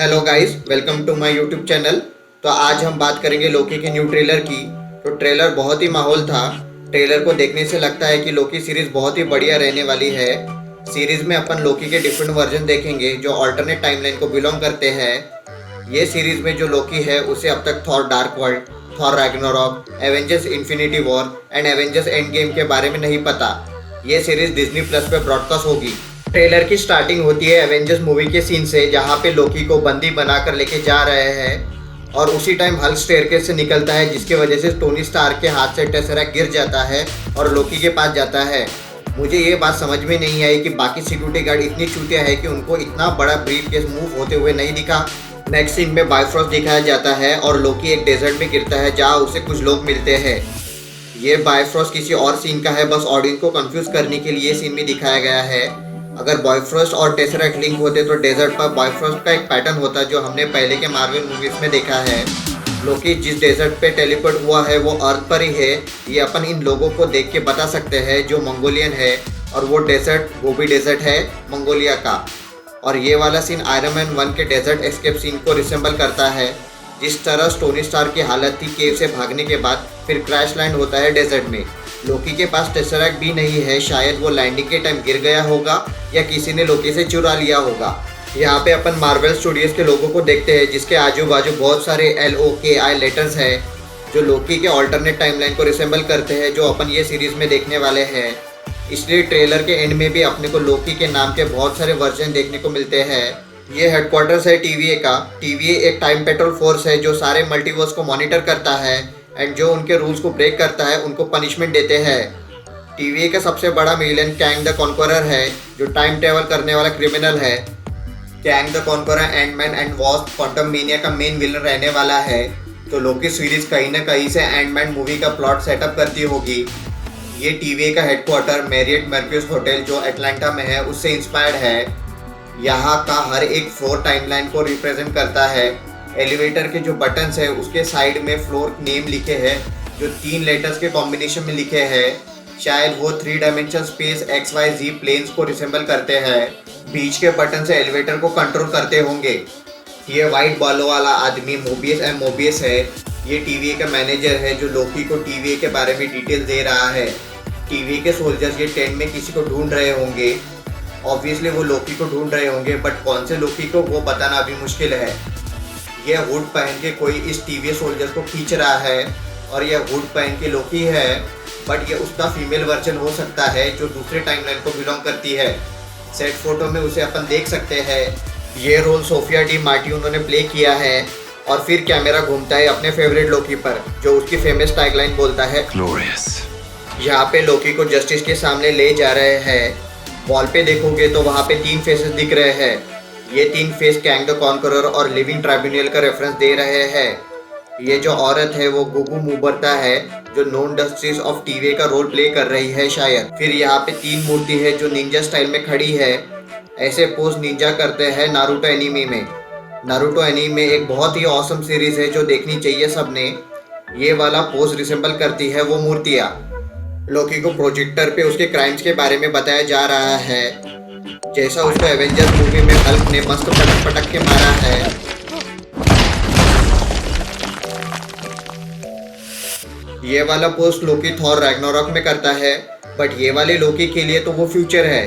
Hello guys, welcome to my YouTube channel. तो आज हम बात करेंगे लोकी के न्यू ट्रेलर की। तो ट्रेलर बहुत ही माहौल था। ट्रेलर को देखने से लगता है कि लोकी सीरीज बहुत ही बढ़िया रहने वाली है। सीरीज में अपन लोकी के डिफरेंट वर्जन देखेंगे जो अल्टरनेट टाइमलाइन को बिलोंग करते हैं। ये सीरीज में जो लोकी है उसे अब तक Thor dark world, Thor Ragnarok, Avengers infinity war and Avengers end game के बारे में नहीं पता। ये सीरीज डिज्नी प्लस पे ब्रॉडकास्ट होगी। ट्रेलर की स्टार्टिंग होती है एवेंजर्स मूवी के सीन से, जहाँ पे लोकी को बंदी बनाकर लेके जा रहे हैं और उसी टाइम हल्क स्टेयरकेस से निकलता है, जिसकी वजह से टोनी स्टार्क के हाथ से टेसरेक्ट गिर जाता है और लोकी के पास जाता है। मुझे ये बात समझ में नहीं आई कि बाकी सिक्योरिटी गार्ड इतनी चूतिया है कि उनको इतना बड़ा ब्रीफ केस मूव होते हुए नहीं दिखा। नेक्स्ट सीन में बायफ्रॉस्ट दिखाया जाता है और लोकी एक डेजर्ट में गिरता है जहाँ उसे कुछ लोग मिलते हैं। ये बायफ्रॉस्ट किसी और सीन का है, बस ऑडियंस को कंफ्यूज करने के लिए सीन में दिखाया गया है। अगर बॉयफ्रॉस्ट और टेसरेक्ट लिंक होते तो डेजर्ट पर बॉयफ्रॉस्ट का एक पैटर्न होता जो हमने पहले के मार्वल मूवीज में देखा है। लोकी जिस डेजर्ट पे टेलीपोर्ट हुआ है वो अर्थ पर ही है। ये अपन इन लोगों को देख के बता सकते हैं जो मंगोलियन है, और वो डेजर्ट वो भी डेजर्ट है मंगोलिया का। और ये वाला सीन आयरन मैन 1 के डेजर्ट एस्केप सीन को रिसेंबल करता है। जिस तरह टोनी स्टार्क की हालत थी केव से भागने के बाद, फिर क्रैश लैंड होता है डेजर्ट में। लोकी के पास टेसरेक्ट भी नहीं है, शायद वो लैंडिंग के टाइम गिर गया होगा या किसी ने लोकी से चुरा लिया होगा। यहाँ पे अपन मार्वल स्टूडियोज के लोगों को देखते हैं जिसके आजू बाजू बहुत सारे LOKI लेटर्स हैं जो लोकी के ऑल्टरनेट टाइमलाइन को रिसेंबल करते हैं, जो अपन ये सीरीज में देखने वाले हैं। इसलिए ट्रेलर के एंड में भी अपने को लोकी के नाम के बहुत सारे वर्जन देखने को मिलते हैं। ये हेडक्वार्टर्स है TVA का। TVA एक टाइम पेट्रोल फोर्स है जो सारे मल्टीवर्स को मॉनिटर करता है एंड जो उनके रूल्स को ब्रेक करता है उनको पनिशमेंट देते हैं। TVA का सबसे बड़ा विलेन कैंग द कॉन्करर है जो टाइम ट्रेवल करने वाला क्रिमिनल है। Kang the conqueror ant man and wasp quantumania का मेन विलन रहने वाला है। तो लोकी सीरीज कहीं ना कहीं से एंटमैन मूवी का प्लॉट सेटअप करती होगी। ये TVA का हेडक्वार्टर मैरियट मर्क्यूस होटल जो अटलांटा में है उससे इंस्पायर्ड है। यहाँ का हर एक फ्लोर टाइमलाइन को रिप्रेजेंट करता है। एलिवेटर के जो बटन्स है उसके साइड में फ्लोर नेम लिखे हैं जो 3 लेटर्स के कॉम्बिनेशन में लिखे हैं। शायद वो 3 डायमेंशनल स्पेस XYZ प्लेन्स को रिसेंबल करते हैं। बीच के बटन से एलिवेटर को कंट्रोल करते होंगे। ये वाइट बालों वाला आदमी मोबियस है। ये TVA का मैनेजर है जो लोकी को TVA के बारे में डिटेल दे रहा है। TVA के सोल्जर्स ये टेंट में किसी को ढूंढ रहे होंगे। ऑब्वियसली वो लोकी को ढूंढ रहे होंगे, बट कौन से लोकी को वो बताना अभी मुश्किल है। यह हुड पहन के कोई इस TVA सोल्जर्स को खींच रहा है और यह हुड पहन के लोकी है, बट ये उसका फीमेल वर्जन हो सकता है जो दूसरे टाइमलाइन को बिलोंग करती है। सेट फोटो में उसे अपन देख सकते हैं। ये रोल सोफिया डी मार्टी उन्होंने प्ले किया है। और फिर कैमरा घूमता है अपने फेवरेट लोकी पर जो उसकी फेमस टैगलाइन बोलता है ग्लोरियस। यहाँ पे लोकी को जस्टिस के सामने ले जा रहे हैं। वॉल पे देखोगे तो वहाँ पे 3 फेसेस दिख रहे हैं। ये 3 फेस कैंग द कॉन्करर और लिविंग ट्राइब्यूनल का रेफरेंस दे रहे हैं। ये जो औरत है वो गुगु मुबरता है जो नॉन जस्टिस ऑफ TVA का रोल प्ले कर रही है शायद। फिर यहाँ पे 3 मूर्ति है जो निंजा स्टाइल में खड़ी है। ऐसे पोज निंजा करते हैं नारुतो एनीमे में। नारुतो एनीमे एक बहुत ही ऑसम सीरीज है जो देखनी चाहिए सबने। ये वाला पोज रिसेंबल करती है वो मूर्तियाँ। लोकी को प्रोजेक्टर पे उसके क्राइम्स के बारे में बताया जा रहा है, जैसा उसको एवेंजर्स मूवी में हल्क ने मस्त पटक पटक के मारा है। ये वाला पोस्ट लोकी थॉर रैग्नारॉक में करता है, बट ये वाले लोकी के लिए तो वो फ्यूचर है।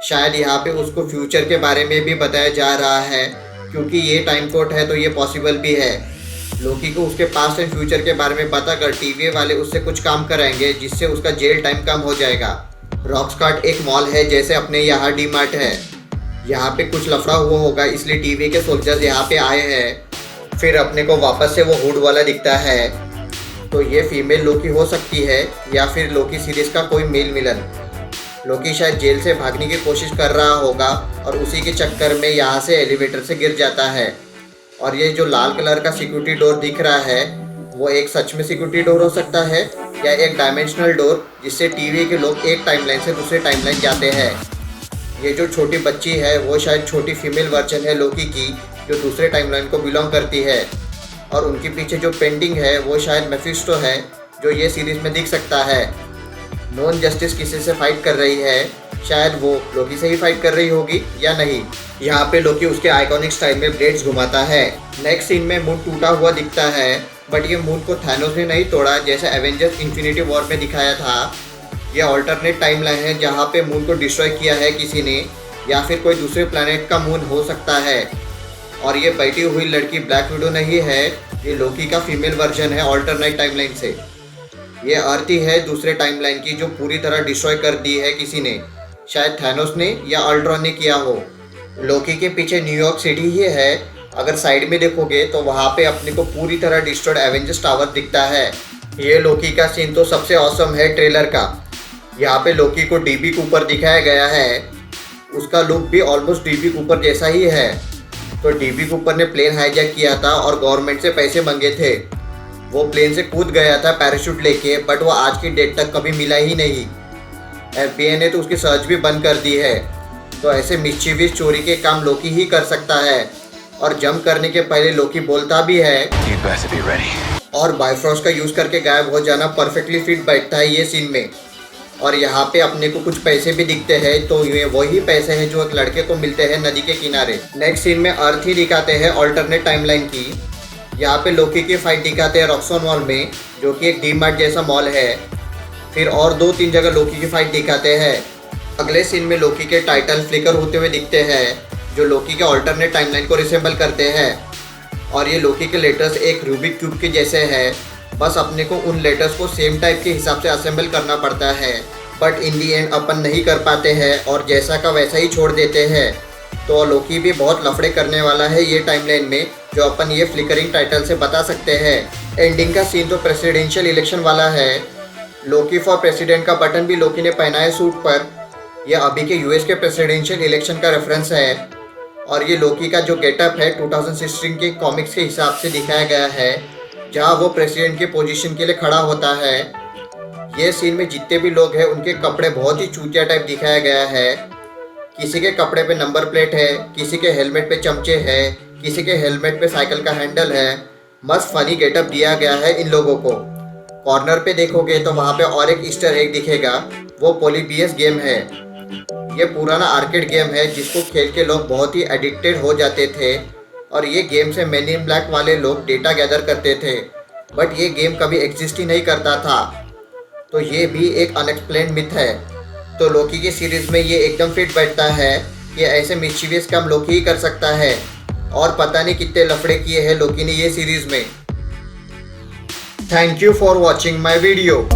शायद यहाँ पे उसको फ्यूचर के बारे में भी बताया जा रहा है, क्योंकि ये टाइम कोड है तो ये पॉसिबल भी है। लोकी को उसके पास्ट एंड फ्यूचर के बारे में बताकर TVA वाले उससे कुछ काम कराएंगे जिससे उसका जेल टाइम कम हो जाएगा। रॉकस्टार्ट एक मॉल है जैसे अपने यहाँ DMart है। यहाँ पे कुछ लफड़ा हुआ होगा इसलिए TVA के सोल्जर्स यहाँ पे आए हैं। फिर अपने को वापस से वो हुड वाला दिखता है। तो ये फीमेल लोकी हो सकती है या फिर लोकी सीरीज का कोई मेल विलन। लोकी शायद जेल से भागने की कोशिश कर रहा होगा और उसी के चक्कर में यहाँ से एलिवेटर से गिर जाता है। और ये जो लाल कलर का सिक्योरिटी डोर दिख रहा है वो एक सच में सिक्योरिटी डोर हो सकता है या एक डायमेंशनल डोर जिससे TVA के लोग एक टाइमलाइन से दूसरे टाइमलाइन जाते हैं। ये जो छोटी बच्ची है वो शायद छोटी फीमेल वर्जन है लोकी की जो दूसरे टाइमलाइन को बिलोंग करती है। और उनके पीछे जो पेंटिंग है वो शायद मेफिस्टो है जो ये सीरीज में दिख सकता है। नॉन जस्टिस किसी से फाइट कर रही है, शायद वो लोकी से ही फाइट कर रही होगी या नहीं। यहाँ पे लोकी उसके आइकॉनिक स्टाइल में ब्लेड्स घुमाता है। नेक्स्ट सीन में मून टूटा हुआ दिखता है, बट ये मून को थैनोस ने नहीं तोड़ा जैसे एवेंजर्स इन्फिनिटी वॉर में दिखाया था। ये ऑल्टरनेट टाइमलाइन है जहाँ पे मून को डिस्ट्रॉय किया है किसी ने, या फिर कोई दूसरे प्लैनेट का मून हो सकता है। और ये बैठी हुई लड़की ब्लैक विडो नहीं है, ये लोकी का फीमेल वर्जन है ऑल्टरनेट टाइमलाइन से। ये अर्थ ही है दूसरे टाइमलाइन की जो पूरी तरह डिस्ट्रॉय कर दी है किसी ने, शायद थैनोस ने या अल्ट्रॉन ने किया हो। लोकी के पीछे न्यूयॉर्क सिटी ही है। अगर साइड में देखोगे तो वहाँ पे अपने को पूरी तरह डिस्ट्रॉयड एवेंजर्स टावर दिखता है। ये लोकी का सीन तो सबसे ऑसम है ट्रेलर का। यहाँ पे लोकी को डीबी कूपर दिखाया गया है, उसका लुक भी ऑलमोस्ट डीबी कूपर जैसा ही है। तो डीबी कूपर ने प्लेन हाईजैक किया था और गवर्नमेंट से पैसे मांगे थे। वो प्लेन से कूद गया था पैराशूट लेके, बट वो आज की डेट तक कभी मिला ही नहीं। FBI ने तो उसकी सर्च भी बंद कर दी है। तो ऐसे मिस्चीवियस चोरी के काम लोकी ही कर सकता है। और जंप करने के पहले लोकी बोलता भी है और बायफ्रॉस्ट का यूज़ करके गायब हो जाना परफेक्टली फिट बैठता है ये सीन में। और यहाँ पे अपने को कुछ पैसे भी दिखते हैं, तो ये वही पैसे हैं जो एक लड़के को मिलते हैं नदी के किनारे। नेक्स्ट सीन में अर्थ ही दिखाते हैं ऑल्टरनेट टाइमलाइन की। यहाँ पे लोकी की फाइट दिखाते हैं रॉक्सॉन मॉल में, जो कि एक डी-मार्ट जैसा मॉल है। फिर और 2-3 जगह लोकी की फाइट दिखाते हैं। अगले सीन में लोकी के टाइटल फ्लिकर होते हुए दिखते हैं, जो लोकी के ऑल्टरनेट टाइमलाइन को रिसेंबल करते हैं। और ये लोकी के लेटर्स एक रूबिक क्यूब के जैसे हैं, बस अपने को उन लेटर्स को सेम टाइप के हिसाब से असेंबल करना पड़ता है। बट इन दी एंड अपन नहीं कर पाते हैं और जैसा का वैसा ही छोड़ देते हैं। तो लोकी भी बहुत लफड़े करने वाला है ये टाइमलाइन में, जो अपन ये फ्लिकरिंग टाइटल से बता सकते हैं। एंडिंग का सीन तो प्रेसिडेंशियल इलेक्शन वाला है। लोकी फॉर प्रेसिडेंट का बटन भी लोकी ने पहना है सूट पर। यह अभी के US के प्रेसिडेंशियल इलेक्शन का रेफरेंस है। और ये लोकी का जो गेटअप है 2016 के कॉमिक्स के हिसाब से दिखाया गया है, जहाँ वो प्रेसिडेंट के पोजीशन के लिए खड़ा होता है। ये सीन में जितने भी लोग हैं उनके कपड़े बहुत ही चूतिया टाइप दिखाया गया है। किसी के कपड़े पे नंबर प्लेट है, किसी के हेलमेट पे चमचे है, किसी के हेलमेट पे साइकिल का हैंडल है। मस्त फनी गेटअप दिया गया है इन लोगों को। कॉर्नर पे देखोगे तो वहाँ पे और एक ईस्टर एग दिखेगा, वो पोलीबियस गेम है। ये पुराना आर्केड गेम है जिसको खेल के लोग बहुत ही एडिक्टेड हो जाते थे। और ये गेम से मेन इन ब्लैक वाले लोग डेटा गैदर करते थे, बट ये गेम कभी एग्जिस्ट ही नहीं करता था। तो ये भी एक अनएक्सप्लेन्ड मिथ है। तो लोकी की सीरीज में ये एकदम फिट बैठता है कि ऐसे मिस्चीवियस काम लोकी ही कर सकता है। और पता नहीं कितने लफड़े किए हैं लोकी ने ये सीरीज में। Thank you for watching my video.